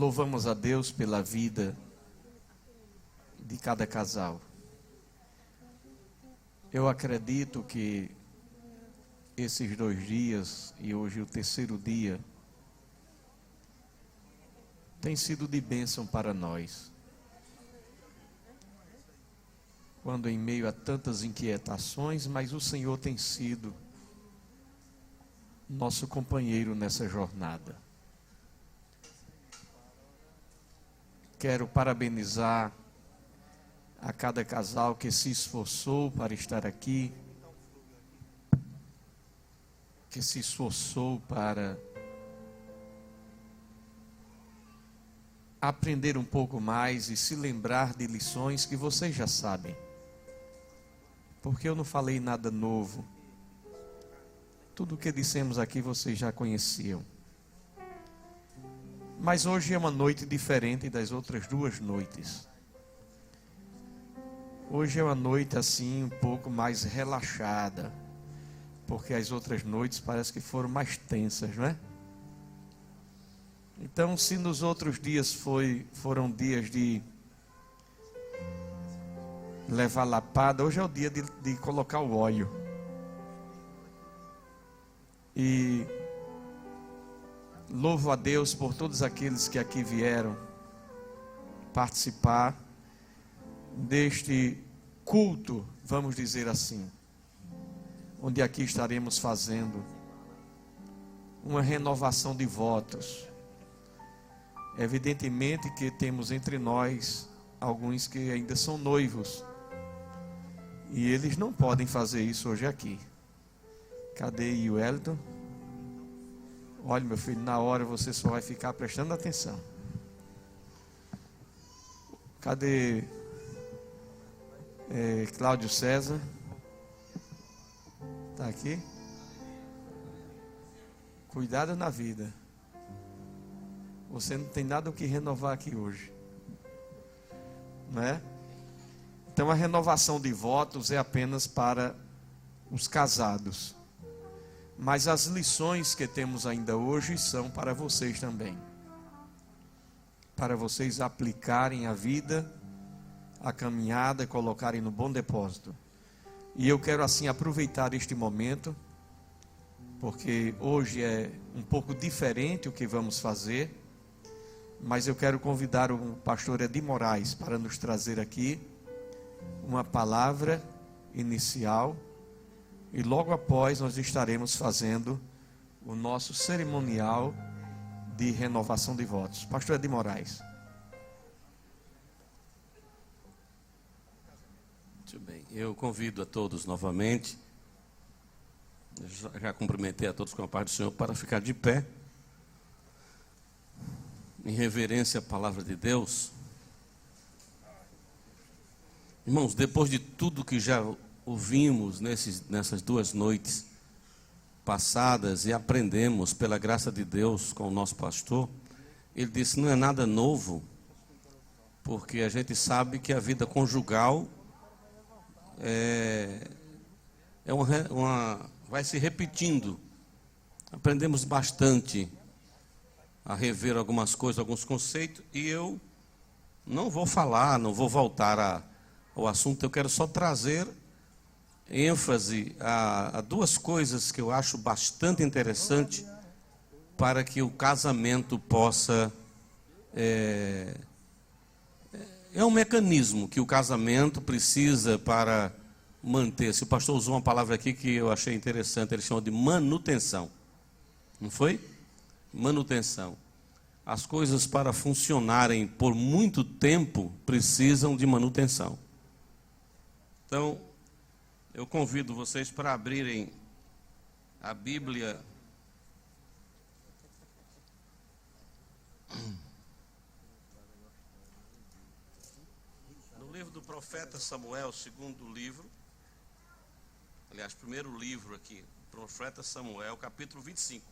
Louvamos a Deus pela vida de cada casal. Eu acredito que esses 2 dias, e hoje o 3º dia, tem sido de bênção para nós. Quando em meio a tantas inquietações, mas o Senhor tem sido nosso companheiro nessa jornada. Quero parabenizar a cada casal que se esforçou para estar aqui, que se esforçou para aprender um pouco mais e se lembrar de lições que vocês já sabem. Porque eu não falei nada novo. Tudo o que dissemos aqui vocês já conheciam. Mas hoje é uma noite diferente das outras 2 noites. Hoje é uma noite assim um pouco mais relaxada, porque as outras noites parece que foram mais tensas, não é? Então, se nos outros dias foram dias de levar lapada, hoje é o dia de colocar o óleo. E louvo a Deus por todos aqueles que aqui vieram participar deste culto, vamos dizer assim, onde aqui estaremos fazendo uma renovação de votos. Evidentemente que temos entre nós alguns que ainda são noivos, e eles não podem fazer isso hoje aqui. Cadê o Wellington? Olha, meu filho, na hora você só vai ficar prestando atenção. Cadê Cláudio César? Está aqui? Cuidado na vida. Você não tem nada o que renovar aqui hoje, não é? Então a renovação de votos é apenas para os casados. Mas as lições que temos ainda hoje são para vocês também. Para vocês aplicarem a vida, a caminhada, colocarem no bom depósito. E eu quero assim aproveitar este momento, porque hoje é um pouco diferente o que vamos fazer, mas eu quero convidar o pastor Edi Moraes para nos trazer aqui uma palavra inicial, e logo após nós estaremos fazendo o nosso cerimonial de renovação de votos. Pastor Edi Moraes. Muito bem, eu convido a todos novamente, já cumprimentei a todos com a paz do Senhor, para ficar de pé, em reverência à palavra de Deus. Irmãos, depois de tudo que já ouvimos nessas 2 noites passadas e aprendemos pela graça de Deus com o nosso pastor, ele disse: não é nada novo, porque a gente sabe que a vida conjugal vai se repetindo. Aprendemos bastante a rever algumas coisas, alguns conceitos, e eu não vou voltar ao assunto. Eu quero só trazer ênfase a 2 coisas que eu acho bastante interessante para que o casamento possa... É um mecanismo que o casamento precisa para manter-se. O pastor usou uma palavra aqui que eu achei interessante, ele chamou de manutenção. Não foi? Manutenção. As coisas, para funcionarem por muito tempo, precisam de manutenção. Então, eu convido vocês para abrirem a Bíblia no livro do profeta Samuel, segundo livro, aliás, primeiro livro aqui, profeta Samuel, capítulo 25.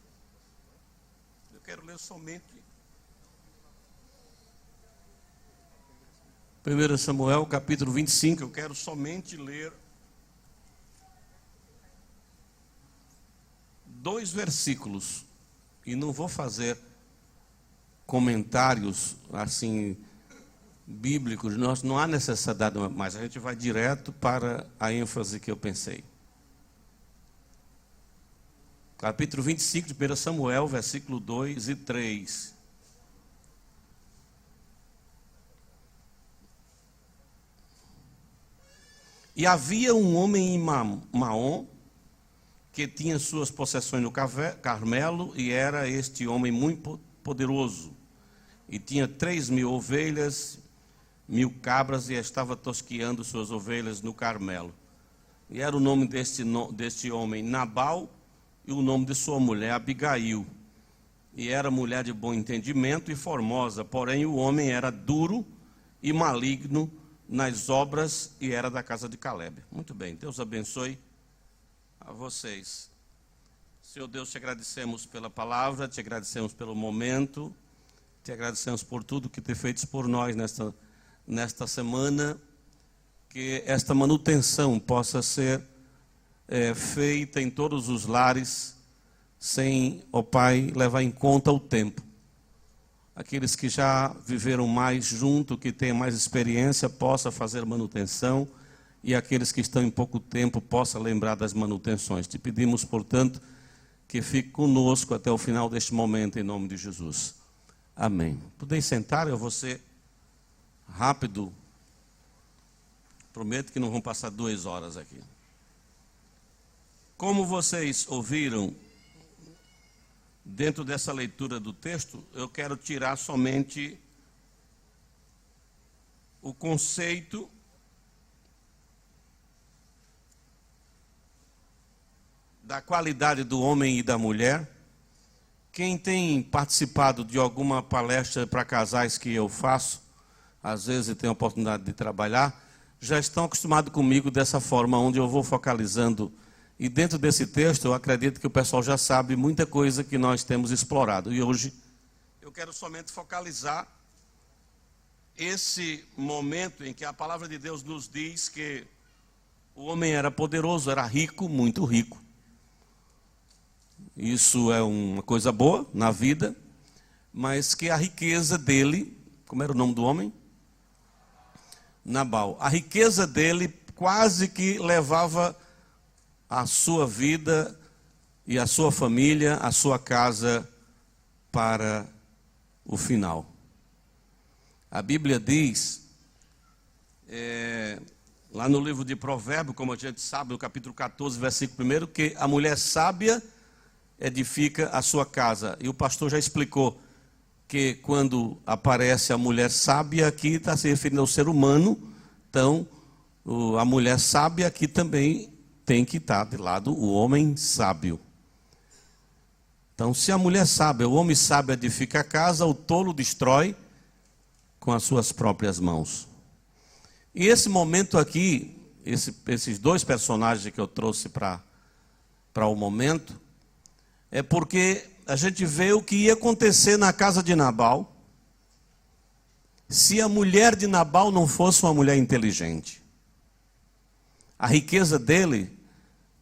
Eu quero ler somente 1 Samuel, capítulo 25, eu quero somente ler 2 versículos, e não vou fazer comentários assim bíblicos, não há necessidade, mas a gente vai direto para a ênfase que eu pensei. Capítulo 25 de 1 Samuel, versículo 2 e 3. E havia um homem em Maom, que tinha suas possessões no Carmelo, e era este homem muito poderoso. E tinha 3.000 ovelhas, 1.000 cabras, e estava tosqueando suas ovelhas no Carmelo. E era o nome deste homem Nabal, e o nome de sua mulher Abigail. E era mulher de bom entendimento e formosa, porém o homem era duro e maligno nas obras, e era da casa de Caleb. Muito bem, Deus abençoe a vocês. Senhor Deus, te agradecemos pela palavra, te agradecemos pelo momento, te agradecemos por tudo que tem feito por nós nesta semana, que esta manutenção possa ser feita em todos os lares, sem, ó Pai, levar em conta o tempo. Aqueles que já viveram mais junto, que têm mais experiência, possa fazer manutenção, e aqueles que estão em pouco tempo, possa lembrar das manutenções. Te pedimos, portanto, que fique conosco até o final deste momento, em nome de Jesus. Amém. Podem sentar, eu vou ser rápido. Prometo que não vão passar 2 horas aqui. Como vocês ouviram, dentro dessa leitura do texto, eu quero tirar somente o conceito da qualidade do homem e da mulher. Quem tem participado de alguma palestra para casais que eu faço, às vezes tem a oportunidade de trabalhar, já estão acostumados comigo dessa forma, onde eu vou focalizando. E dentro desse texto, eu acredito que o pessoal já sabe muita coisa que nós temos explorado. E hoje, eu quero somente focalizar esse momento em que a palavra de Deus nos diz que o homem era poderoso, era rico, muito rico. Isso é uma coisa boa na vida, mas que a riqueza dele, como era o nome do homem? Nabal. A riqueza dele quase que levava a sua vida e a sua família, a sua casa para o final. A Bíblia diz, lá no livro de Provérbios, como a gente sabe, no capítulo 14, versículo 1, que a mulher sábia edifica a sua casa. E o pastor já explicou que quando aparece a mulher sábia, aqui está se referindo ao ser humano. Então, a mulher sábia aqui também tem que estar de lado o homem sábio. Então, se a mulher sábia, o homem sábio edifica a casa, o tolo destrói com as suas próprias mãos. E esse momento aqui, esses 2 personagens que eu trouxe para o momento, é porque a gente vê o que ia acontecer na casa de Nabal, se a mulher de Nabal não fosse uma mulher inteligente. A riqueza dele,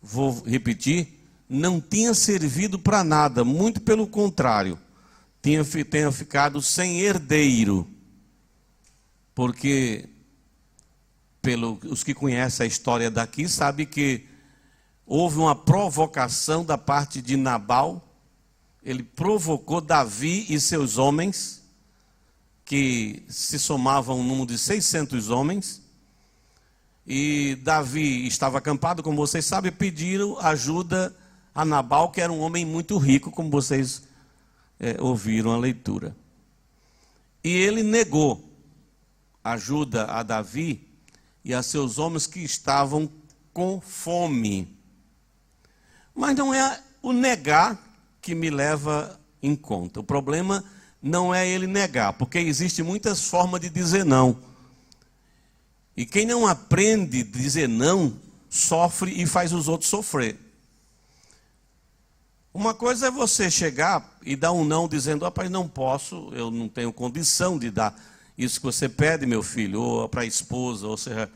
vou repetir, não tinha servido para nada, muito pelo contrário, tinha ficado sem herdeiro, porque os que conhecem a história daqui sabem que houve uma provocação da parte de Nabal. Ele provocou Davi e seus homens, que se somavam um número de 600 homens, e Davi estava acampado, como vocês sabem, pediram ajuda a Nabal, que era um homem muito rico, como vocês ouviram a leitura. E ele negou ajuda a Davi e a seus homens que estavam com fome. Mas não é o negar que me leva em conta. O problema não é ele negar, porque existem muitas formas de dizer não. E quem não aprende a dizer não, sofre e faz os outros sofrer. Uma coisa é você chegar e dar um não dizendo, rapaz, não posso, eu não tenho condição de dar isso que você pede, meu filho, ou para a esposa, ou seja,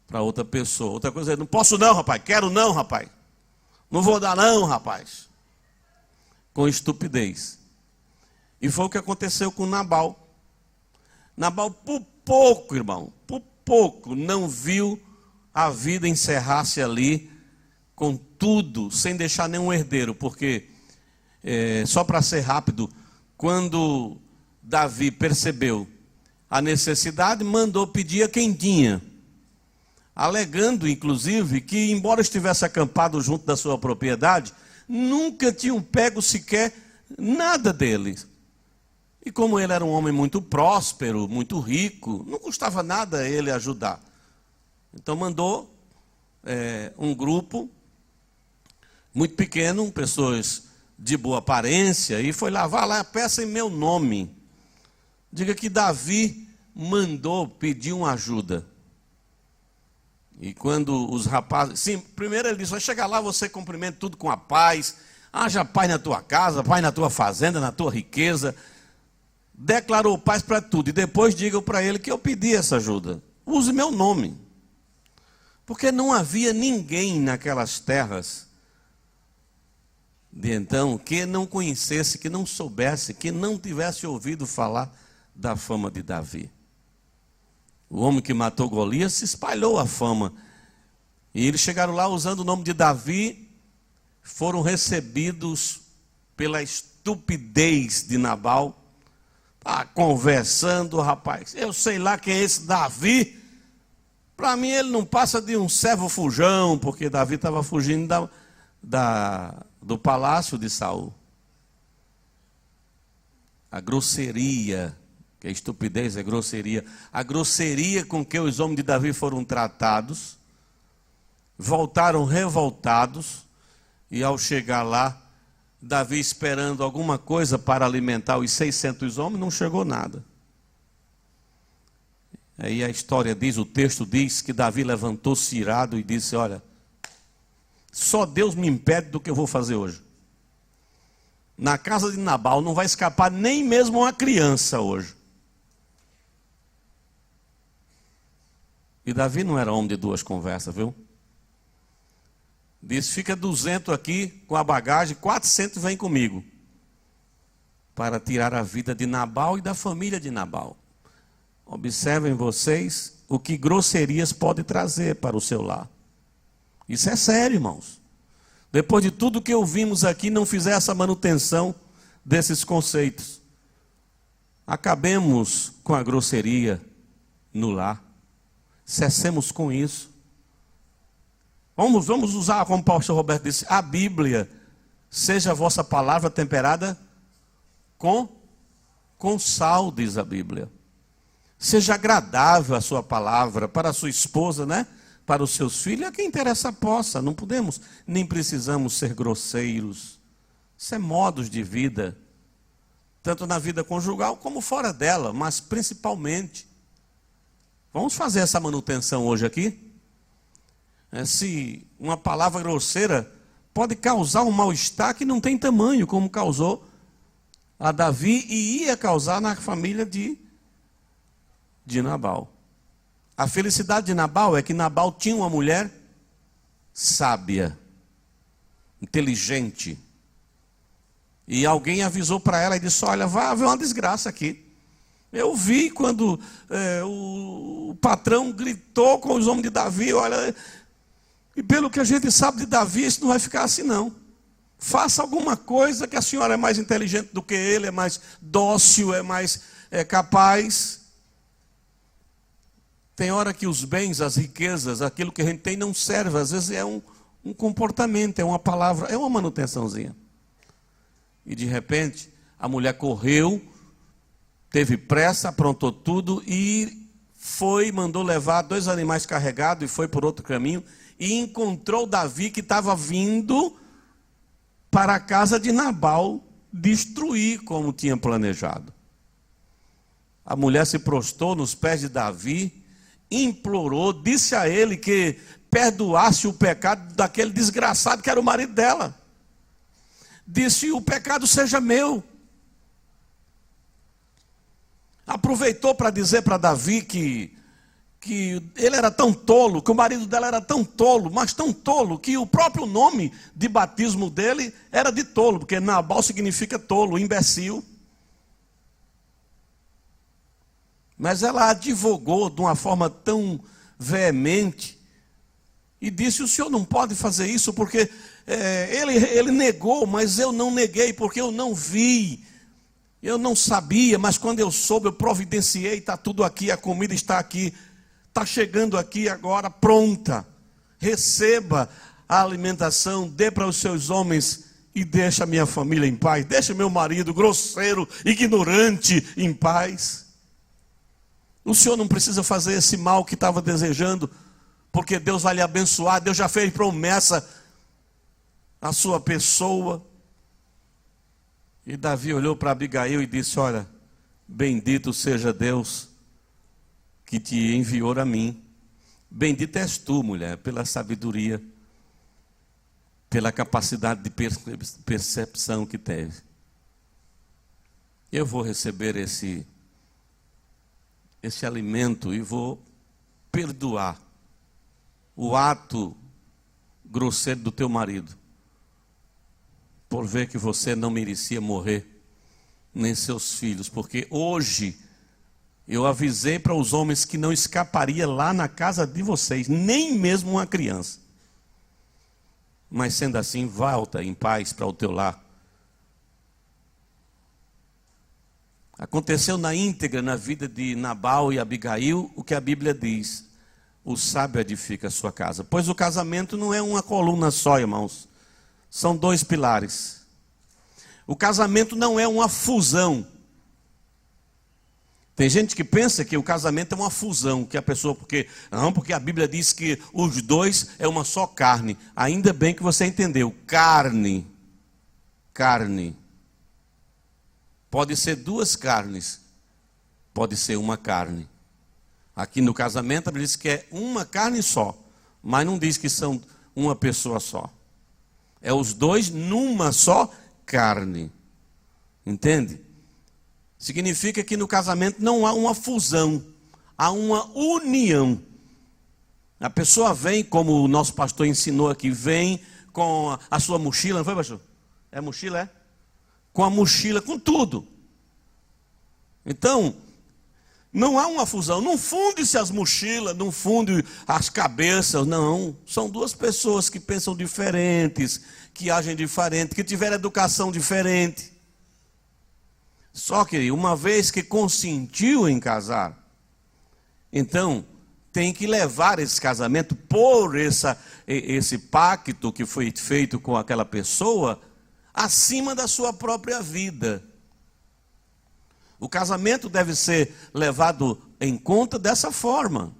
para outra pessoa. Outra coisa é, não posso não, rapaz, quero não, rapaz. Não vou dar não, rapaz. Com estupidez. E foi o que aconteceu com Nabal. Nabal, por pouco, irmão, por pouco, não viu a vida encerrar-se ali com tudo, sem deixar nenhum herdeiro, porque, só para ser rápido, quando Davi percebeu a necessidade, mandou pedir a quem tinha, alegando, inclusive, que, embora estivesse acampado junto da sua propriedade, nunca tinham pego sequer nada dele. E como ele era um homem muito próspero, muito rico, não custava nada ele ajudar. Então mandou um grupo muito pequeno, pessoas de boa aparência, e foi lá, vá lá, peça em meu nome. Diga que Davi mandou pedir uma ajuda. E quando os rapazes... Sim, primeiro ele disse, vai chegar lá, você cumprimenta tudo com a paz, haja paz na tua casa, paz na tua fazenda, na tua riqueza. Declarou paz para tudo. E depois diga para ele que eu pedi essa ajuda. Use meu nome. Porque não havia ninguém naquelas terras de então que não conhecesse, que não soubesse, que não tivesse ouvido falar da fama de Davi. O homem que matou Golias se espalhou a fama. E eles chegaram lá usando o nome de Davi, foram recebidos pela estupidez de Nabal. Conversando, rapaz, eu sei lá quem é esse Davi. Para mim ele não passa de um servo fujão, porque Davi estava fugindo do palácio de Saul. A grosseria, que a estupidez é grosseria, a grosseria com que os homens de Davi foram tratados, voltaram revoltados, e ao chegar lá, Davi esperando alguma coisa para alimentar os 600 homens, não chegou nada. Aí a história diz, o texto diz que Davi levantou-se irado e disse, olha, só Deus me impede do que eu vou fazer hoje. Na casa de Nabal não vai escapar nem mesmo uma criança hoje. E Davi não era homem de duas conversas, viu? Disse, fica 200 aqui com a bagagem, 400 vem comigo. Para tirar a vida de Nabal e da família de Nabal. Observem vocês o que grosserias pode trazer para o seu lar. Isso é sério, irmãos. Depois de tudo que ouvimos aqui, não fizer essa manutenção desses conceitos. Acabemos com a grosseria no lar. Cessemos com isso. Vamos usar, como o pastor Roberto disse, a Bíblia, seja a vossa palavra temperada com sal, diz a Bíblia. Seja agradável a sua palavra para a sua esposa, né? Para os seus filhos, a quem interessa possa. Não podemos, nem precisamos ser grosseiros. Isso é modos de vida, tanto na vida conjugal como fora dela, mas principalmente. Vamos fazer essa manutenção hoje aqui? Se uma palavra grosseira pode causar um mal-estar que não tem tamanho, como causou a Davi e ia causar na família de Nabal. A felicidade de Nabal é que Nabal tinha uma mulher sábia, inteligente. E alguém avisou para ela e disse, olha, vai haver uma desgraça aqui. Eu vi quando o patrão gritou com os homens de Davi, olha... E pelo que a gente sabe de Davi, isso não vai ficar assim não. Faça alguma coisa que a senhora é mais inteligente do que ele, é mais dócil, é mais capaz. Tem hora que os bens, as riquezas, aquilo que a gente tem não serve. Às vezes é um comportamento, é uma palavra, é uma manutençãozinha. E de repente, a mulher correu, teve pressa, aprontou tudo e mandou levar 2 animais carregados e foi por outro caminho. E encontrou Davi que estava vindo para a casa de Nabal destruir como tinha planejado. A mulher se prostrou nos pés de Davi, implorou, disse a ele que perdoasse o pecado daquele desgraçado que era o marido dela. Disse, o pecado seja meu. Aproveitou para dizer para Davi que ele era tão tolo, que o marido dela era tão tolo, mas tão tolo, que o próprio nome de batismo dele era de tolo, porque Nabal significa tolo, imbecil. Mas ela advogou de uma forma tão veemente e disse: o senhor não pode fazer isso porque ele negou, mas eu não neguei porque eu não vi, eu não sabia, mas quando eu soube eu providenciei, está tudo aqui, a comida está aqui, está chegando aqui agora pronta, receba a alimentação, dê para os seus homens e deixa a minha família em paz, deixa meu marido grosseiro, ignorante em paz. O senhor não precisa fazer esse mal que estava desejando, porque Deus vai lhe abençoar, Deus já fez promessa à sua pessoa. E Davi olhou para Abigail e disse: olha, bendito seja Deus que te enviou a mim. Bendita és tu, mulher, pela sabedoria, pela capacidade de percepção que teve. Eu vou receber esse alimento e vou perdoar o ato grosseiro do teu marido, por ver que você não merecia morrer, nem seus filhos, porque hoje eu avisei para os homens que não escaparia lá na casa de vocês, nem mesmo uma criança. Mas sendo assim, volta em paz para o teu lar. Aconteceu na íntegra na vida de Nabal e Abigail o que a Bíblia diz: o sábio edifica a sua casa. Pois o casamento não é uma coluna só, irmãos, são dois pilares. O casamento não é uma fusão. Tem gente que pensa que o casamento é uma fusão, que a pessoa, porque a Bíblia diz que os dois é uma só carne. Ainda bem que você entendeu. Carne. Pode ser duas carnes, pode ser uma carne. Aqui no casamento, a Bíblia diz que é uma carne só, mas não diz que são uma pessoa só. É os dois numa só carne. Entende? Significa que no casamento não há uma fusão, há uma união. A pessoa vem, como o nosso pastor ensinou aqui, vem com a sua mochila, não foi, pastor? É mochila, é? Com a mochila, com tudo. Então, não há uma fusão, não funde-se as mochilas, não funde as cabeças, não. São duas pessoas que pensam diferentes, que agem diferente, que tiveram educação diferente. Só que uma vez que consentiu em casar, então tem que levar esse casamento por esse pacto que foi feito com aquela pessoa acima da sua própria vida. O casamento deve ser levado em conta dessa forma.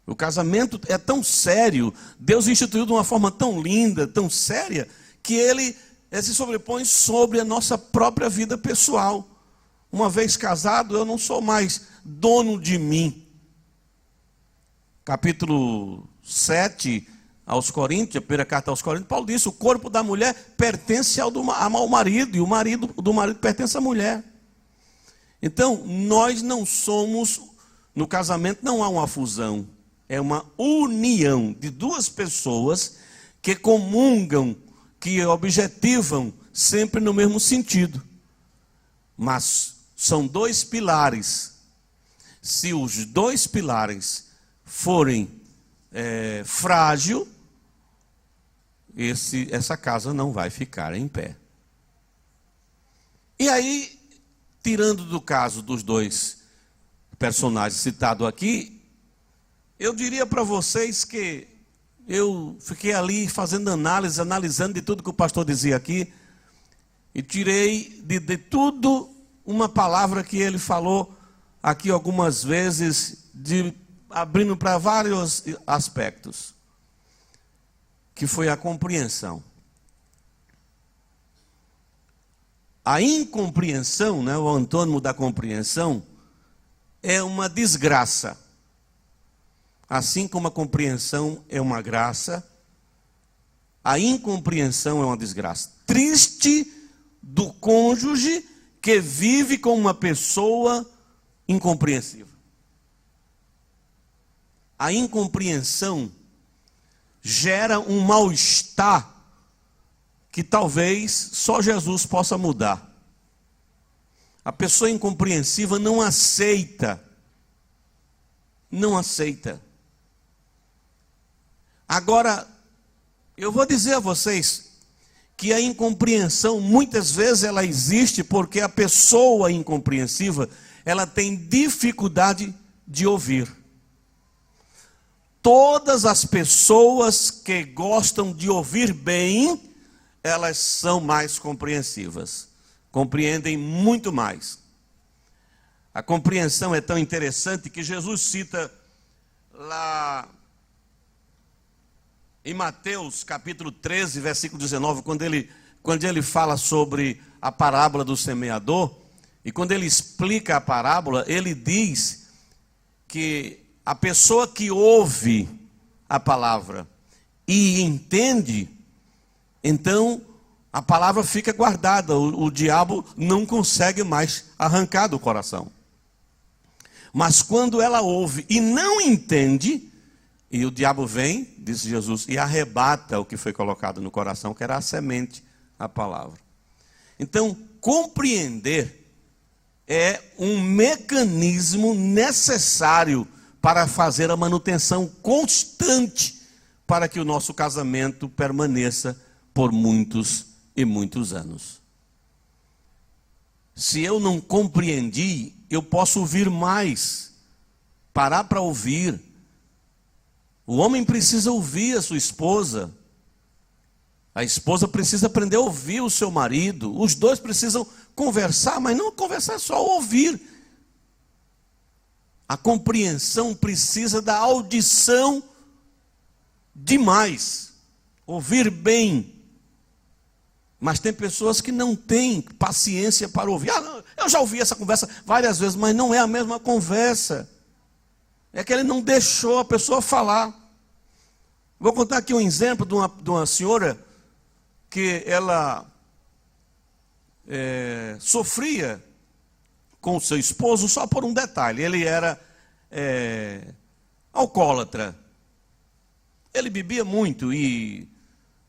O casamento é tão sério, Deus instituiu de uma forma tão linda, tão séria, que ele se sobrepõe sobre a nossa própria vida pessoal. Uma vez casado, eu não sou mais dono de mim. Capítulo 7 aos Coríntios, a primeira carta aos Coríntios, Paulo disse: o corpo da mulher pertence ao marido, e o marido do marido pertence à mulher. Então, nós não somos, no casamento não há uma fusão, é uma união de duas pessoas que comungam, que objetivam sempre no mesmo sentido. Mas são dois pilares. Se os dois pilares forem frágeis, essa casa não vai ficar em pé. E aí, tirando do caso dos dois personagens citados aqui, eu diria para vocês que eu fiquei ali fazendo analisando de tudo que o pastor dizia aqui, e tirei de tudo uma palavra que ele falou aqui algumas vezes, abrindo para vários aspectos, que foi a compreensão. A incompreensão, né, o antônimo da compreensão, é uma desgraça. Assim como a compreensão é uma graça, a incompreensão é uma desgraça. Triste do cônjuge que vive com uma pessoa incompreensiva. A incompreensão gera um mal-estar que talvez só Jesus possa mudar. A pessoa incompreensiva não aceita. Não aceita. Agora, eu vou dizer a vocês que a incompreensão, muitas vezes, ela existe porque a pessoa incompreensiva, ela tem dificuldade de ouvir. Todas as pessoas que gostam de ouvir bem, elas são mais compreensivas. Compreendem muito mais. A compreensão é tão interessante que Jesus cita lá em Mateus capítulo 13, versículo 19, quando ele fala sobre a parábola do semeador, e quando ele explica a parábola, ele diz que a pessoa que ouve a palavra e entende, então a palavra fica guardada, o diabo não consegue mais arrancar do coração. Mas quando ela ouve e não entende, e o diabo vem, disse Jesus, e arrebata o que foi colocado no coração, que era a semente, a palavra. Então, compreender é um mecanismo necessário para fazer a manutenção constante para que o nosso casamento permaneça por muitos e muitos anos. Se eu não compreendi, eu posso ouvir mais, parar para ouvir. O homem precisa ouvir a sua esposa, a esposa precisa aprender a ouvir o seu marido, os dois precisam conversar, mas não conversar, só ouvir. A compreensão precisa da audição demais, ouvir bem. Mas tem pessoas que não têm paciência para ouvir. Não, eu já ouvi essa conversa várias vezes, mas não é a mesma conversa. É que ele não deixou a pessoa falar. Vou contar aqui um exemplo de uma senhora que ela sofria com o seu esposo só por um detalhe. Ele era alcoólatra. Ele bebia muito e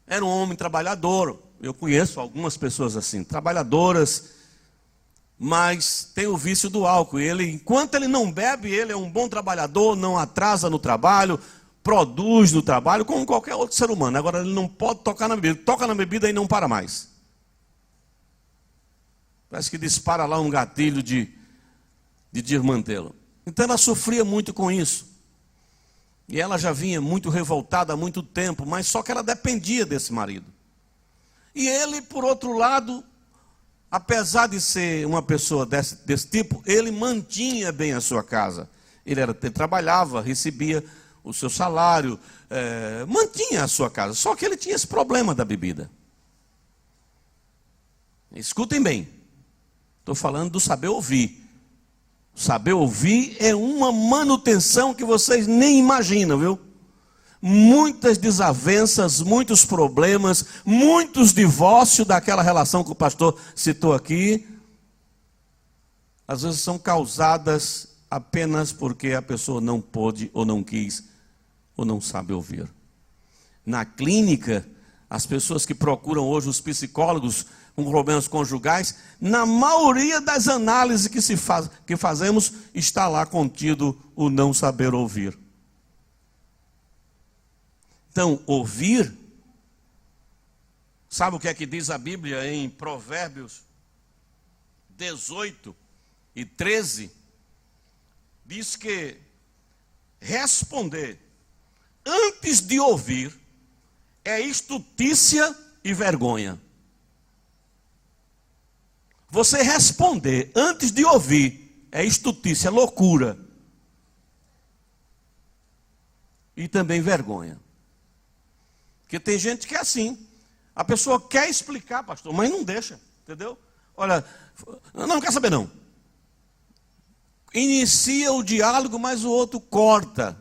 era um homem trabalhador. Eu conheço algumas pessoas assim, trabalhadoras, mas tem o vício do álcool. Enquanto ele não bebe, ele é um bom trabalhador, não atrasa no trabalho, produz no trabalho, como qualquer outro ser humano. Agora ele não pode tocar na bebida. Toca na bebida e não para mais. Parece que dispara lá um gatilho de desmantê-lo. Então ela sofria muito com isso. E ela já vinha muito revoltada há muito tempo, mas só que ela dependia desse marido. E ele, por outro lado, apesar de ser uma pessoa desse tipo, ele mantinha bem a sua casa. Ele trabalhava, recebia o seu salário, mantinha a sua casa. Só que ele tinha esse problema da bebida. Escutem bem, estou falando do saber ouvir. Saber ouvir é uma manutenção que vocês nem imaginam, viu? Muitas desavenças, muitos problemas, muitos divórcios daquela relação que o pastor citou aqui, às vezes são causadas apenas porque a pessoa não pôde, ou não quis, ou não sabe ouvir. Na clínica, as pessoas que procuram hoje os psicólogos com problemas conjugais, na maioria das análises que fazemos, está lá contido o não saber ouvir. Então, ouvir, sabe o que é que diz a Bíblia em Provérbios 18 e 13? Diz que responder antes de ouvir é estutícia e vergonha. Você responder antes de ouvir é estutícia, é loucura. E também vergonha. Porque tem gente que é assim. A pessoa quer explicar, pastor, mas não deixa, entendeu? Olha, não quer saber não. Inicia o diálogo, mas o outro corta.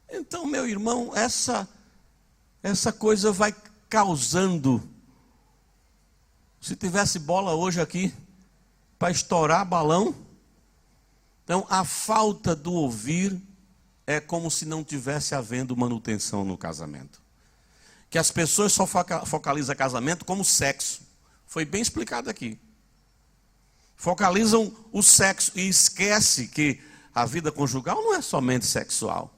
Então, meu irmão, essa coisa vai causando. Se tivesse bola hoje aqui para estourar balão, então a falta do ouvir é como se não tivesse havendo manutenção no casamento. Que as pessoas só focalizam casamento como sexo. Foi bem explicado aqui. Focalizam o sexo e esquece que a vida conjugal não é somente sexual.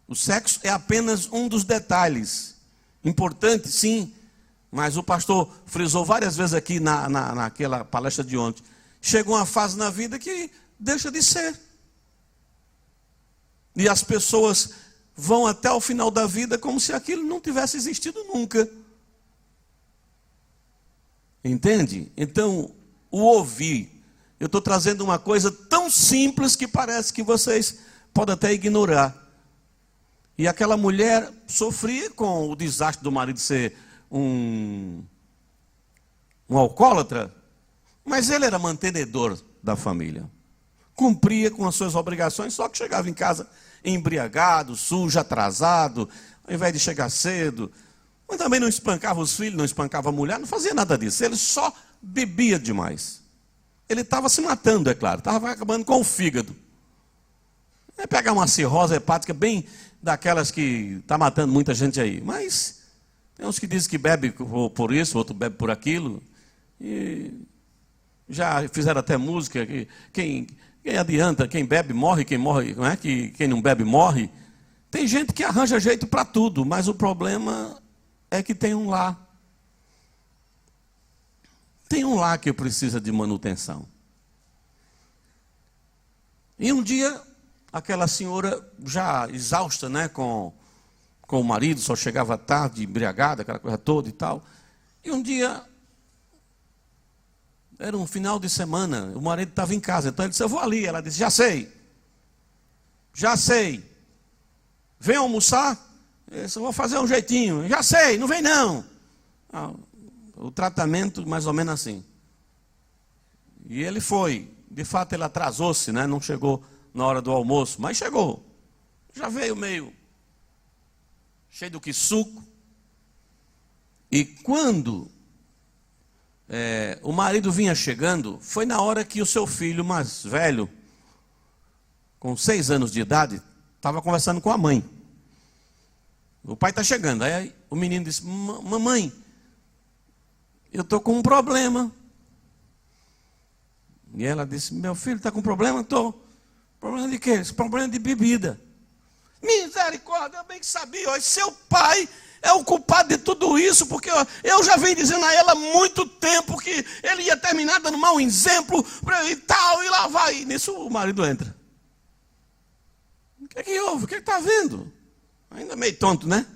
O sexo é apenas um dos detalhes. Importante, sim, mas o pastor frisou várias vezes aqui naquela palestra de ontem. Chega uma fase na vida que deixa de ser. E as pessoas vão até o final da vida como se aquilo não tivesse existido nunca. Entende? Então, o ouvir. Eu estou trazendo uma coisa tão simples que parece que vocês podem até ignorar. E aquela mulher sofria com o desastre do marido ser um alcoólatra, mas ele era mantenedor da família. Cumpria com as suas obrigações, só que chegava em casa embriagado, sujo, atrasado, ao invés de chegar cedo. Mas também não espancava os filhos, não espancava a mulher, não fazia nada disso. Ele só bebia demais. Ele estava se matando, é claro, estava acabando com o fígado. É pegar uma cirrose hepática bem daquelas que está matando muita gente aí. Mas tem uns que dizem que bebe por isso, outro bebe por aquilo. E já fizeram até música, que quem adianta, quem bebe morre, quem morre, não é? Quem não bebe morre. Tem gente que arranja jeito para tudo, mas o problema é que tem um lá. Tem um lá que precisa de manutenção. E um dia, aquela senhora já exausta, né, com o marido, só chegava tarde, embriagada, aquela coisa toda e tal. E um dia, era um final de semana, o marido estava em casa, então ele disse, eu vou ali. Ela disse, já sei. Vem almoçar? Eu disse, eu vou fazer um jeitinho. Já sei, não vem não. O tratamento mais ou menos assim. E ele foi. De fato, ele atrasou-se, né? Não chegou na hora do almoço, mas chegou. Já veio meio cheio do que suco. E quando o marido vinha chegando, foi na hora que o seu filho mais velho, com 6 anos de idade, estava conversando com a mãe. O pai está chegando. Aí o menino disse, mamãe, eu estou com um problema. E ela disse, meu filho está com problema? Estou. Problema de quê? Esse problema de bebida. Misericórdia, eu bem que sabia. Ó, seu pai é o culpado de tudo isso, porque ó, eu já venho dizendo a ela há muito tempo que ele ia terminar dando mau exemplo e tal, e lá vai. E nisso o marido entra. O que é que houve? O que está vendo? Ainda meio tonto, né?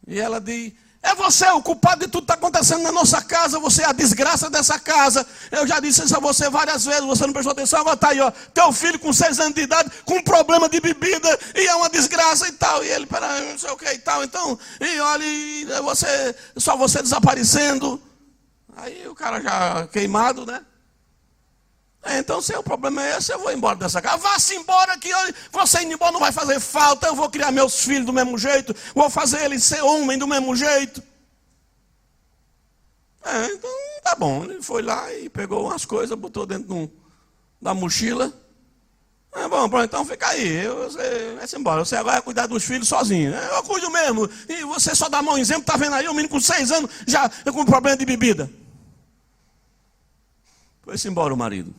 E ela diz, é você o culpado de tudo que está acontecendo na nossa casa, você é a desgraça dessa casa. Eu já disse isso a você várias vezes, você não prestou atenção, agora está aí, ó, teu filho com 6 anos de idade, com um problema de bebida, e é uma desgraça e tal. E ele, peraí, não sei o que e tal, então, e olha, só você desaparecendo. Aí o cara já queimado, né? Então, se o problema é esse, eu vou embora dessa casa. Vá-se embora, que você indo embora não vai fazer falta. Eu vou criar meus filhos do mesmo jeito. Vou fazer eles ser homem do mesmo jeito. Então, tá bom. Ele foi lá e pegou umas coisas, botou dentro da mochila. Bom, então fica aí. Você vai-se embora. Você agora vai cuidar dos filhos sozinho. Eu cuido mesmo. E você só dá mau exemplo. Tá vendo aí? Um menino com 6 anos já com problema de bebida. Foi-se embora o marido.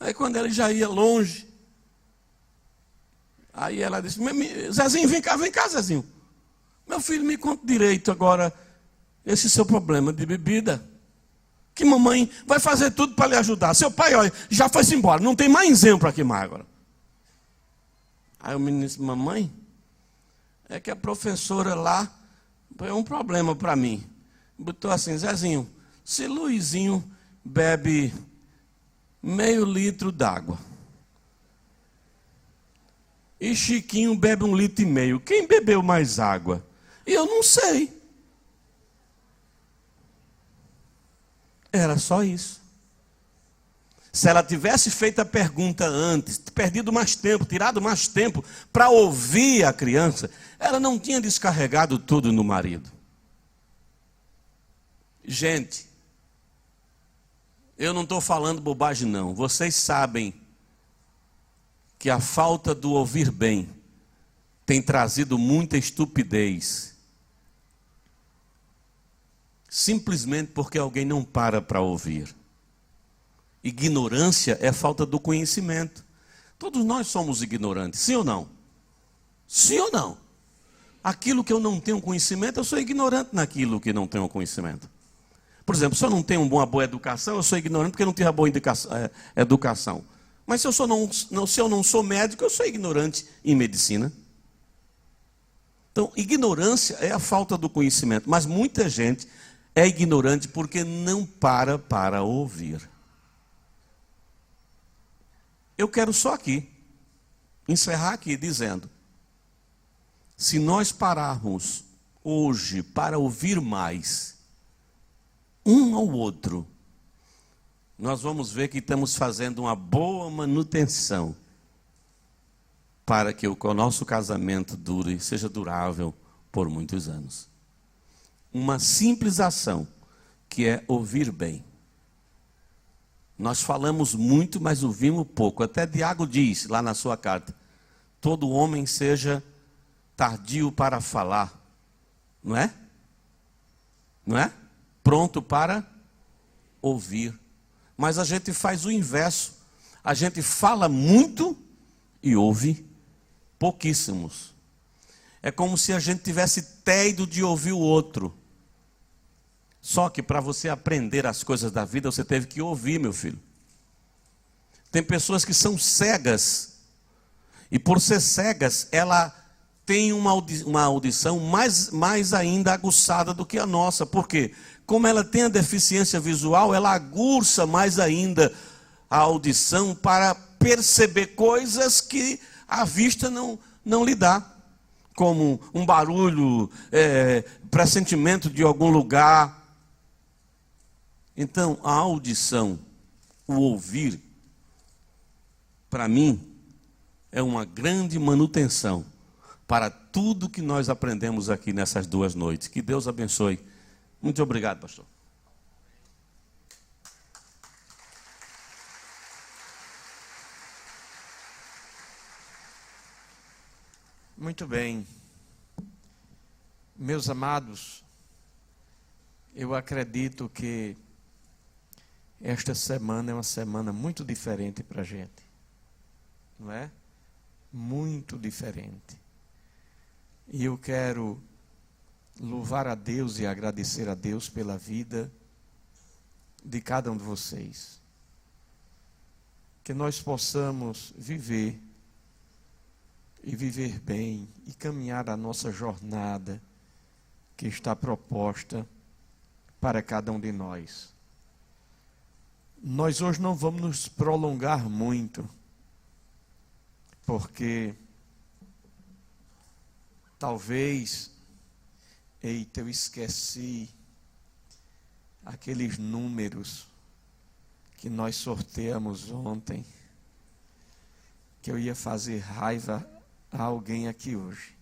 Aí quando ele já ia longe, aí ela disse, Zezinho, vem cá, Zezinho. Meu filho, me conta direito agora esse seu problema de bebida. Que mamãe vai fazer tudo para lhe ajudar. Seu pai, olha, já foi-se embora, não tem mais exemplo aqui mais agora. Aí o menino disse, mamãe, é que a professora lá foi um problema para mim. Botou assim, Zezinho, se Luizinho bebe meio litro d'água e Chiquinho bebe 1,5 litro, quem bebeu mais água? E eu não sei. Era só isso. Se ela tivesse feito a pergunta antes, perdido mais tempo, tirado mais tempo para ouvir a criança, ela não tinha descarregado tudo no marido. Gente, eu não estou falando bobagem não. Vocês sabem que a falta do ouvir bem tem trazido muita estupidez. simplesmente porque alguém não para ouvir. Ignorância é falta do conhecimento. Todos nós somos ignorantes, sim ou não? Sim ou não? Aquilo que eu não tenho conhecimento, eu sou ignorante naquilo que não tenho conhecimento. Por exemplo, se eu não tenho uma boa educação, eu sou ignorante porque eu não tive a boa educação. Mas se eu não sou médico, eu sou ignorante em medicina. Então, ignorância é a falta do conhecimento. Mas muita gente é ignorante porque não para ouvir. Eu quero só aqui, encerrar aqui dizendo, se nós pararmos hoje para ouvir mais, um ao outro, nós vamos ver que estamos fazendo uma boa manutenção para que o nosso casamento dure, seja durável por muitos anos. Uma simples ação, que é ouvir bem. Nós falamos muito, mas ouvimos pouco. Até Tiago diz, lá na sua carta, todo homem seja tardio para falar, não é? Não é? Pronto para ouvir. Mas a gente faz o inverso. A gente fala muito e ouve pouquíssimos. É como se a gente tivesse tédio de ouvir o outro. Só que para você aprender as coisas da vida, você teve que ouvir, meu filho. Tem pessoas que são cegas. E por ser cegas, ela tem uma audição mais ainda aguçada do que a nossa. Por quê? Como ela tem a deficiência visual, ela aguça mais ainda a audição para perceber coisas que a vista não lhe dá. Como um barulho, pressentimento de algum lugar. Então, a audição, o ouvir, para mim, é uma grande manutenção para tudo que nós aprendemos aqui nessas 2 noites. Que Deus abençoe. Muito obrigado, pastor. Muito bem. Meus amados, eu acredito que esta semana é uma semana muito diferente para a gente. Não é? Muito diferente. E eu quero louvar a Deus e agradecer a Deus pela vida de cada um de vocês. Que nós possamos viver e viver bem e caminhar a nossa jornada que está proposta para cada um de nós. Nós hoje não vamos nos prolongar muito, porque talvez, eita, eu esqueci aqueles números que nós sorteamos ontem, que eu ia fazer raiva a alguém aqui hoje.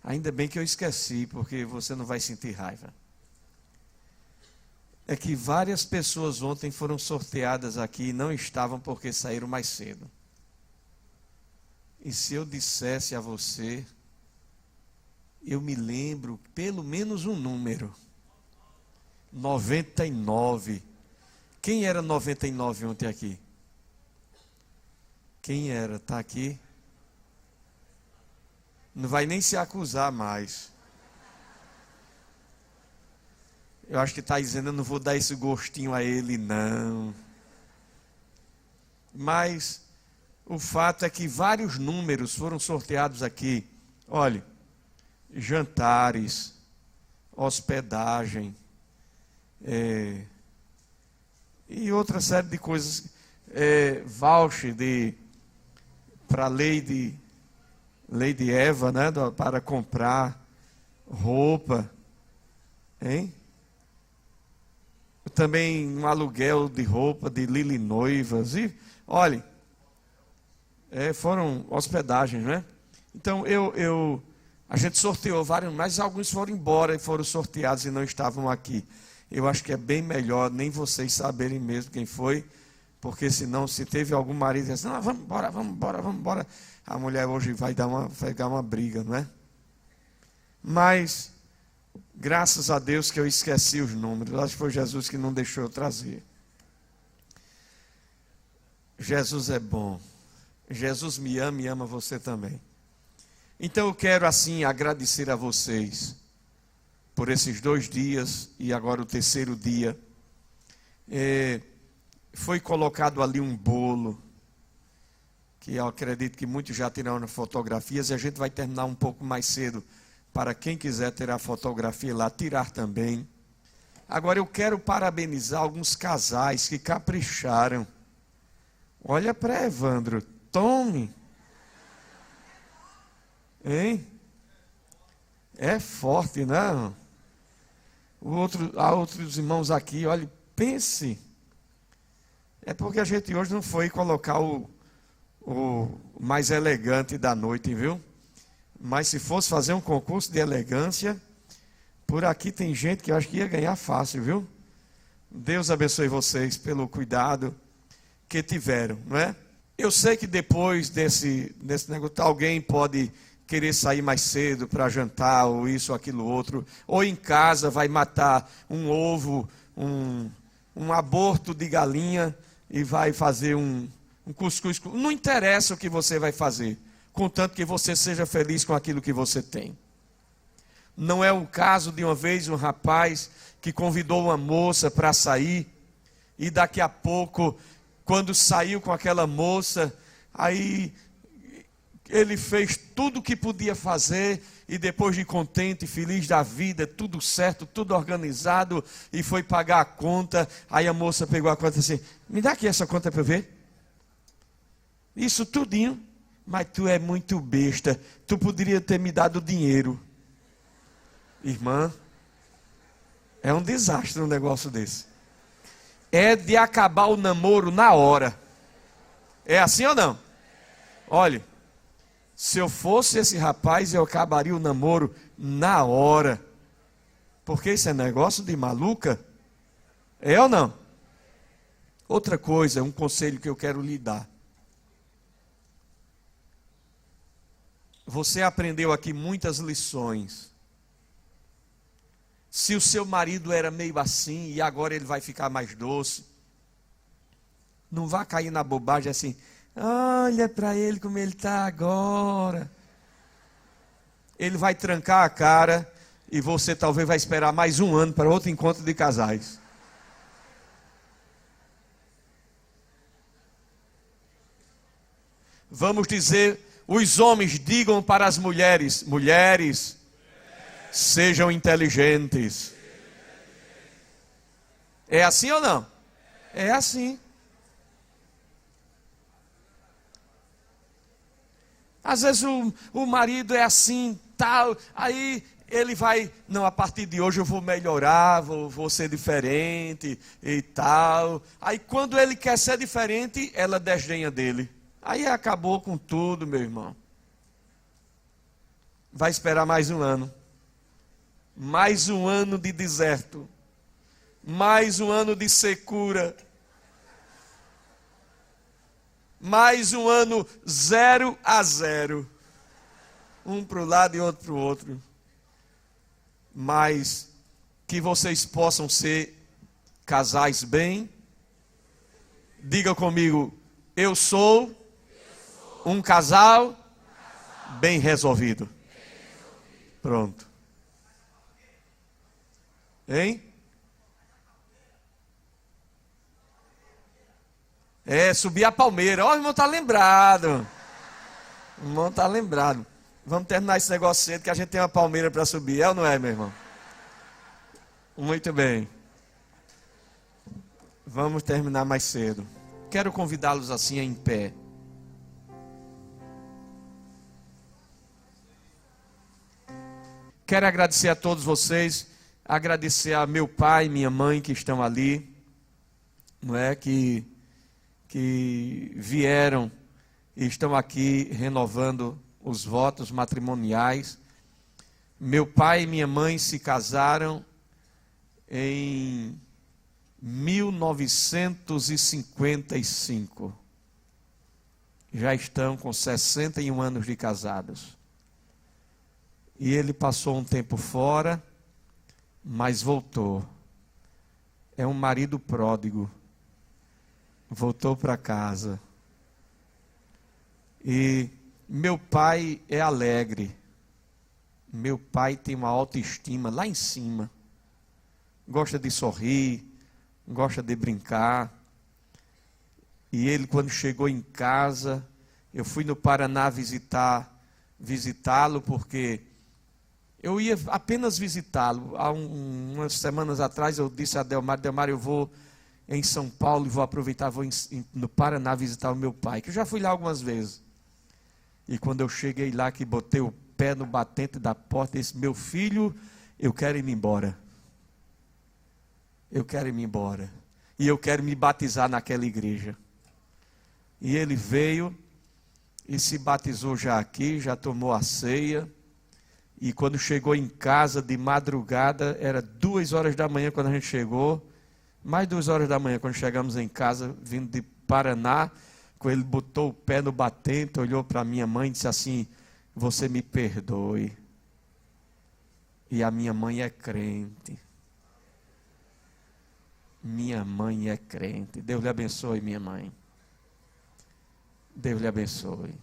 Ainda bem que eu esqueci, porque você não vai sentir raiva. É que várias pessoas ontem foram sorteadas aqui e não estavam porque saíram mais cedo. E se eu dissesse a você, eu me lembro pelo menos um número. 99. Quem era 99 ontem aqui? Quem era? Está aqui? Não vai nem se acusar mais. Eu acho que está dizendo, eu não vou dar esse gostinho a ele, não. Mas o fato é que vários números foram sorteados aqui. Olha, jantares, hospedagem, e outra série de coisas. Voucher para Lady Eva, né, para comprar roupa, hein? Também um aluguel de roupa de Lili Noivas. E, olha, foram hospedagens, né? Então, a gente sorteou vários, mas alguns foram embora e foram sorteados e não estavam aqui. Eu acho que é bem melhor nem vocês saberem mesmo quem foi, porque senão, se teve algum marido que diz assim, vamos embora, a mulher hoje vai pegar uma briga, não é? Mas Graças a Deus que eu esqueci os números. Acho que foi Jesus que não deixou eu trazer. Jesus é bom. Jesus me ama e ama você também. Então eu quero assim agradecer a vocês por esses 2 dias e agora o 3º dia. Foi colocado ali um bolo, que eu acredito que muitos já tiraram fotografias, e a gente vai terminar um pouco mais cedo, para quem quiser tirar fotografia lá, tirar também. Agora eu quero parabenizar alguns casais que capricharam. Olha para Evandro, tome. Hein? É forte, não? Há outros irmãos aqui, olha, pense. É porque a gente hoje não foi colocar o mais elegante da noite, viu? Mas se fosse fazer um concurso de elegância, por aqui tem gente que eu acho que ia ganhar fácil, viu? Deus abençoe vocês pelo cuidado que tiveram, não é? Eu sei que depois desse negócio, alguém pode querer sair mais cedo para jantar, ou isso, ou aquilo, outro, ou em casa vai matar um ovo, um aborto de galinha e vai fazer um cuscuz. Não interessa o que você vai fazer, contanto que você seja feliz com aquilo que você tem. Não é o caso de uma vez um rapaz que convidou uma moça para sair, e daqui a pouco, quando saiu com aquela moça, aí ele fez tudo o que podia fazer, e depois de contente, feliz da vida, tudo certo, tudo organizado, e foi pagar a conta. Aí a moça pegou a conta assim: me dá aqui essa conta para eu ver. Isso tudinho. Mas tu é muito besta, tu poderia ter me dado dinheiro. Irmã, é um desastre um negócio desse. É de acabar o namoro na hora. É assim ou não? Olha, se eu fosse esse rapaz, eu acabaria o namoro na hora. Porque isso é negócio de maluca. É ou não? Outra coisa, um conselho que eu quero lhe dar. Você aprendeu aqui muitas lições. Se o seu marido era meio assim e agora ele vai ficar mais doce, não vá cair na bobagem assim: olha para ele como ele está agora. Ele vai trancar a cara e você talvez vai esperar mais 1 ano para outro encontro de casais. Vamos dizer, os homens digam para as mulheres: mulheres, sejam inteligentes. É assim ou não? É assim. Às vezes o marido é assim, tal, aí ele vai: não, a partir de hoje eu vou melhorar, vou ser diferente e tal. Aí quando ele quer ser diferente, ela desdenha dele. Aí acabou com tudo, meu irmão. Vai esperar mais 1 ano. Mais 1 ano de deserto. Mais 1 ano de secura. Mais 1 ano 0 a 0. Um para o lado e outro para o outro. Mas que vocês possam ser casais bem. Diga comigo: eu sou um casal bem resolvido. Pronto. Hein? É, subir a palmeira. Ó, o irmão está lembrado. O irmão está lembrado. Vamos terminar esse negócio cedo, que a gente tem uma palmeira para subir. É ou não é, meu irmão? Muito bem. Vamos terminar mais cedo. Quero convidá-los assim em pé. Quero agradecer a todos vocês, agradecer a meu pai e minha mãe que estão ali, não é, que vieram e estão aqui renovando os votos matrimoniais. Meu pai e minha mãe se casaram em 1955. Já estão com 61 anos de casados. E ele passou um tempo fora, mas voltou. É um marido pródigo. Voltou para casa. E meu pai é alegre. Meu pai tem uma autoestima lá em cima. Gosta de sorrir, gosta de brincar. E ele, quando chegou em casa, eu fui no Paraná visitá-lo, porque eu ia apenas visitá-lo. Há umas semanas atrás eu disse a Delmar, eu vou em São Paulo e vou aproveitar, no Paraná visitar o meu pai, que eu já fui lá algumas vezes. E quando eu cheguei lá, que botei o pé no batente da porta, disse: meu filho, eu quero ir embora. Eu quero ir embora. E eu quero me batizar naquela igreja. E ele veio e se batizou já aqui, já tomou a ceia. E quando chegou em casa de madrugada, era 2 horas da manhã quando a gente chegou. Mais 2 horas da manhã quando chegamos em casa, vindo de Paraná. Quando ele botou o pé no batente, olhou para minha mãe e disse assim: você me perdoe. E a minha mãe é crente. Minha mãe é crente. Deus lhe abençoe, minha mãe. Deus lhe abençoe.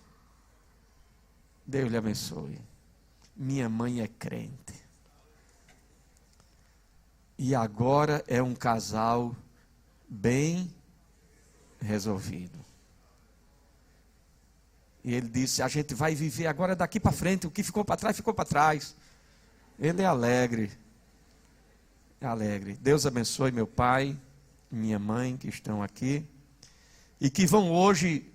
Deus lhe abençoe. Minha mãe é crente. E agora é um casal bem resolvido. E ele disse: a gente vai viver agora daqui para frente. O que ficou para trás, ficou para trás. Ele é alegre. É alegre. Deus abençoe meu pai, minha mãe que estão aqui. E que vão hoje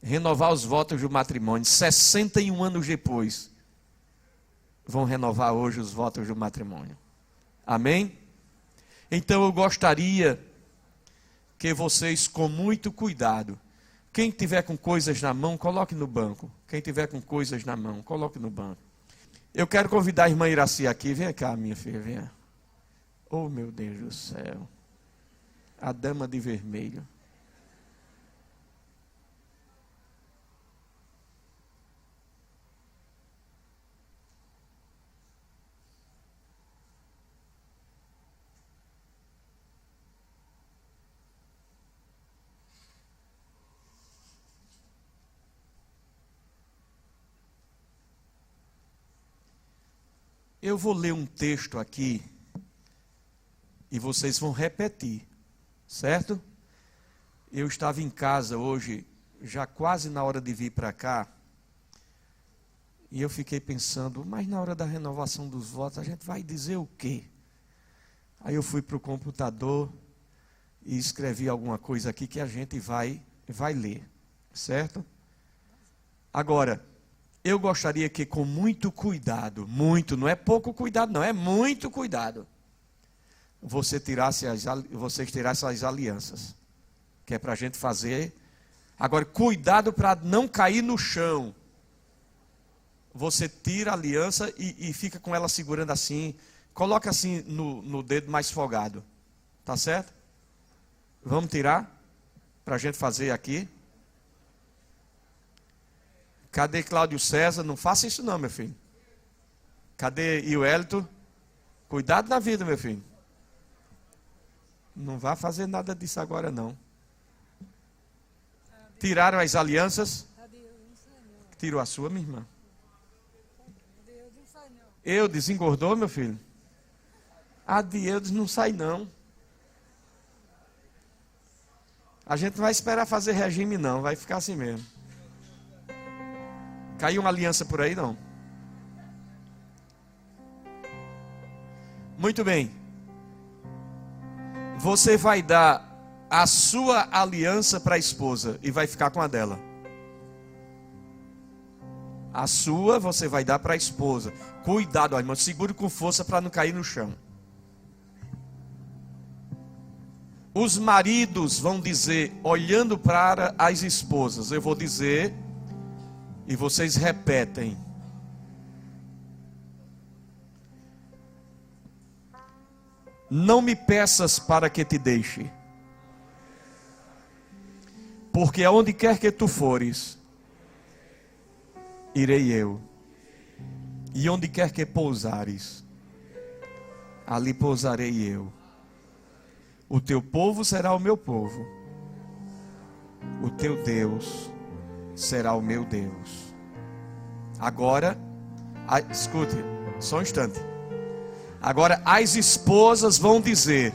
renovar os votos do matrimônio. 61 anos depois. Vão renovar hoje os votos do matrimônio. Amém? Então eu gostaria que vocês, com muito cuidado, quem tiver com coisas na mão, coloque no banco. Quem tiver com coisas na mão, coloque no banco. Eu quero convidar a irmã Iraci aqui. Vem cá, minha filha, venha. Oh, meu Deus do céu. A dama de vermelho. Eu vou ler um texto aqui e vocês vão repetir, certo? Eu estava em casa hoje, já quase na hora de vir para cá, e eu fiquei pensando, mas na hora da renovação dos votos a gente vai dizer o quê? Aí eu fui para o computador e escrevi alguma coisa aqui que a gente vai ler, certo? Agora, eu gostaria que com muito cuidado, não é pouco cuidado não, é muito cuidado, vocês tirassem as alianças, que é para a gente fazer. Agora, cuidado para não cair no chão. Você tira a aliança e fica com ela segurando assim, coloca assim no dedo mais folgado, tá certo? Vamos tirar, para a gente fazer aqui. Cadê Cláudio César? Não faça isso não, meu filho. Cadê Iuelito? Cuidado na vida, meu filho. Não vá fazer nada disso agora, não. Tiraram as alianças? Tirou a sua, minha irmã? Eu desengordou, meu filho? A de Eudes não sai, não. A gente não vai esperar fazer regime, não. Vai ficar assim mesmo. Caiu uma aliança por aí, não? Muito bem. Você vai dar a sua aliança para a esposa e vai ficar com a dela. A sua você vai dar para a esposa. Cuidado, irmão, segure com força para não cair no chão. Os maridos vão dizer, olhando para as esposas, eu vou dizer... E vocês repetem. Não me peças para que te deixe. Porque aonde quer que tu fores, irei eu. E onde quer que pousares, ali pousarei eu. O teu povo será o meu povo, o teu Deus será o meu Deus. Agora, escute, só um instante. Agora as esposas vão dizer,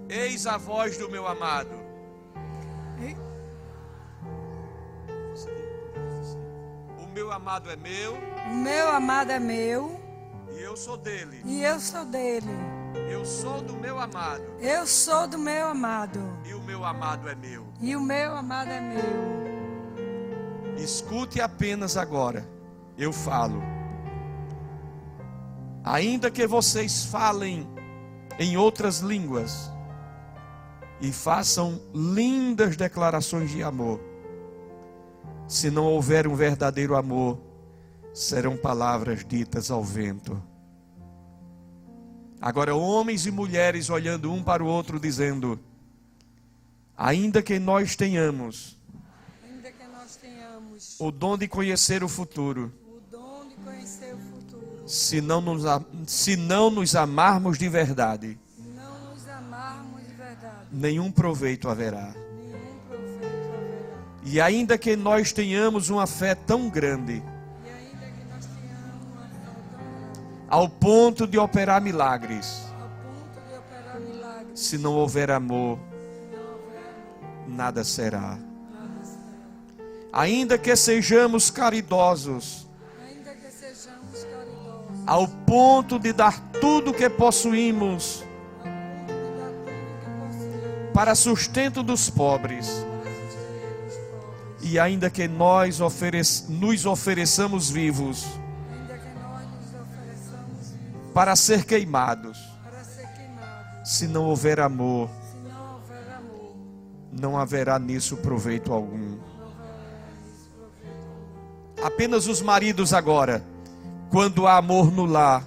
eis a voz do meu amado. O meu amado é meu. O meu amado é meu. E eu sou dele. E eu sou dele. Eu sou do meu amado. Eu sou do meu amado. E o meu amado é meu. E o meu amado é meu. Escute apenas agora. Eu falo. Ainda que vocês falem em outras línguas e façam lindas declarações de amor, se não houver um verdadeiro amor, serão palavras ditas ao vento. Agora, homens e mulheres olhando um para o outro, dizendo: ainda que nós tenhamos o dom de conhecer o futuro, se não nos amarmos de verdade, nenhum proveito haverá. E ainda que nós tenhamos uma fé tão grande, ao ponto de operar milagres, se não houver amor, nada será. Ainda que sejamos caridosos, ao ponto de dar tudo que possuímos para sustento dos pobres, e ainda que nós nos ofereçamos vivos para ser queimados, se não houver amor, não haverá nisso proveito algum. Apenas os maridos agora, quando há amor no lar,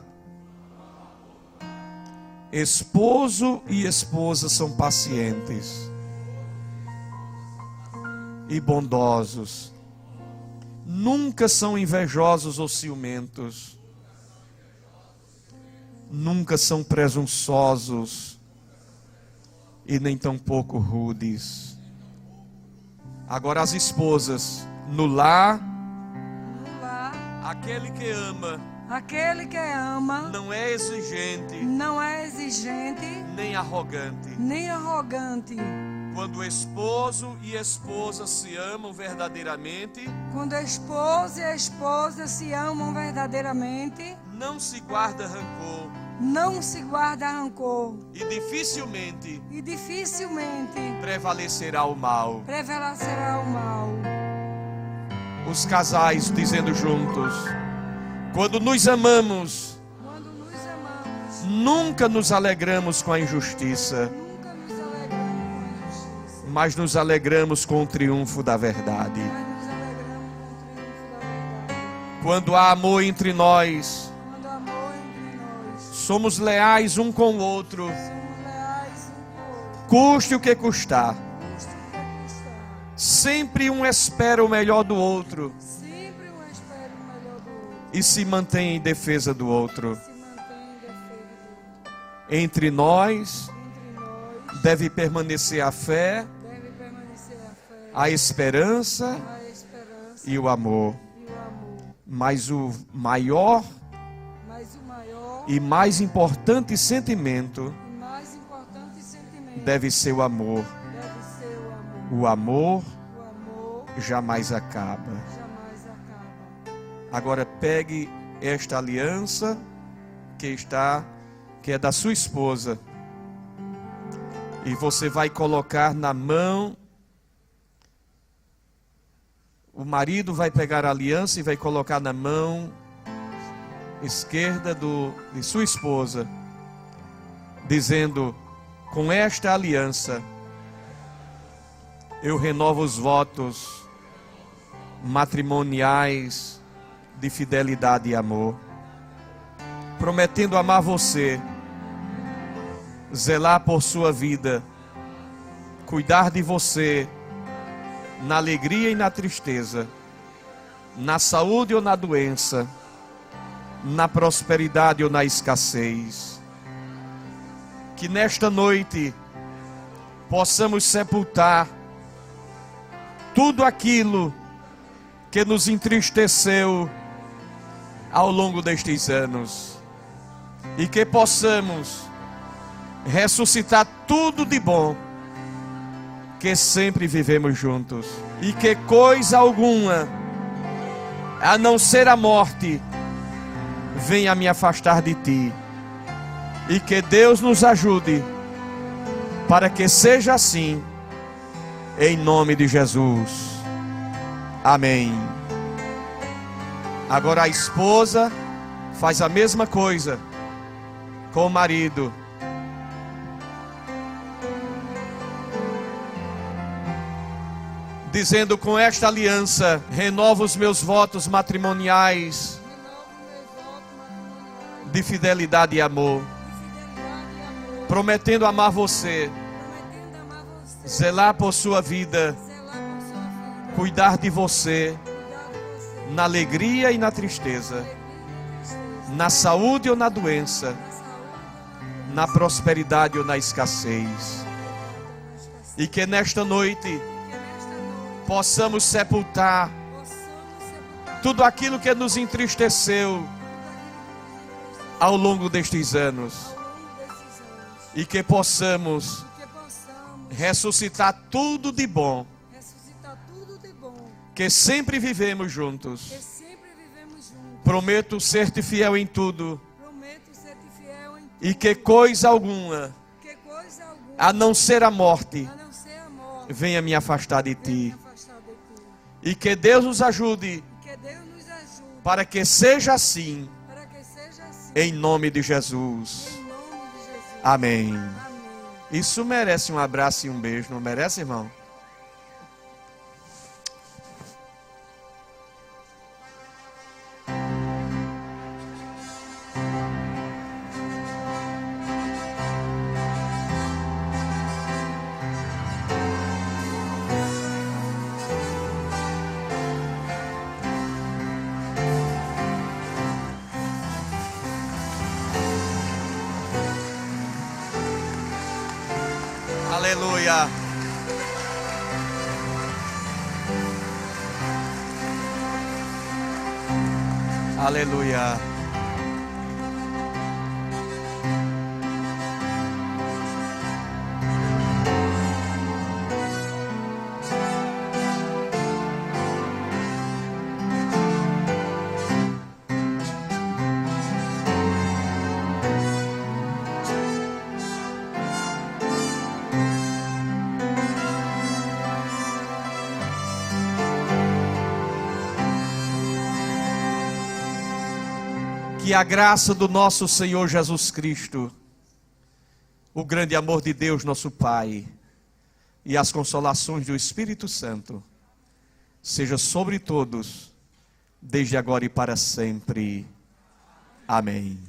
esposo e esposa são pacientes e bondosos, nunca são invejosos ou ciumentos, nunca são presunçosos e nem tampouco rudes. Agora as esposas, no lar, aquele que ama não é exigente, nem arrogante. Quando o esposo e a esposa se amam verdadeiramente, não se guarda rancor, e dificilmente prevalecerá o mal. Os casais dizendo juntos: quando nos amamos, nunca nos alegramos com a injustiça, mas nos alegramos com o triunfo da verdade. Quando há amor entre nós, somos leais um com o outro, custe o que custar. Sempre um espera o melhor do outro e se mantém em defesa do outro. Entre nós deve permanecer a fé, a esperança e o amor. Mas o maior e mais importante sentimento deve ser o amor. O amor jamais acaba. Agora pegue esta aliança que é da sua esposa, e você vai colocar na mão. O marido vai pegar a aliança e vai colocar na mão esquerda de sua esposa, dizendo: com esta aliança eu renovo os votos matrimoniais de fidelidade e amor, prometendo amar você, zelar por sua vida, cuidar de você na alegria e na tristeza, na saúde ou na doença, na prosperidade ou na escassez. Que nesta noite possamos sepultar tudo aquilo que nos entristeceu ao longo destes anos, e que possamos ressuscitar tudo de bom que sempre vivemos juntos, e que coisa alguma, a não ser a morte, venha me afastar de ti, e que Deus nos ajude para que seja assim, em nome de Jesus. Amém. Agora a esposa faz a mesma coisa com o marido. Dizendo: com esta aliança, renovo os meus votos matrimoniais de fidelidade e amor, prometendo amar você, zelar por sua vida, cuidar de você, na alegria e na tristeza, na saúde ou na doença, na prosperidade ou na escassez. E que nesta noite possamos sepultar tudo aquilo que nos entristeceu ao longo destes anos, e que possamos ressuscitar tudo de bom que sempre vivemos juntos. Prometo ser-te fiel em tudo, e que coisa alguma, a não ser a morte, venha me afastar de ti. E que Deus nos ajude para que seja assim, em nome de Jesus. Amém. Isso merece um abraço e um beijo, não merece, irmão? Aleluia. Aleluia. Que a graça do nosso Senhor Jesus Cristo, o grande amor de Deus nosso Pai e as consolações do Espírito Santo seja sobre todos, desde agora e para sempre. Amém.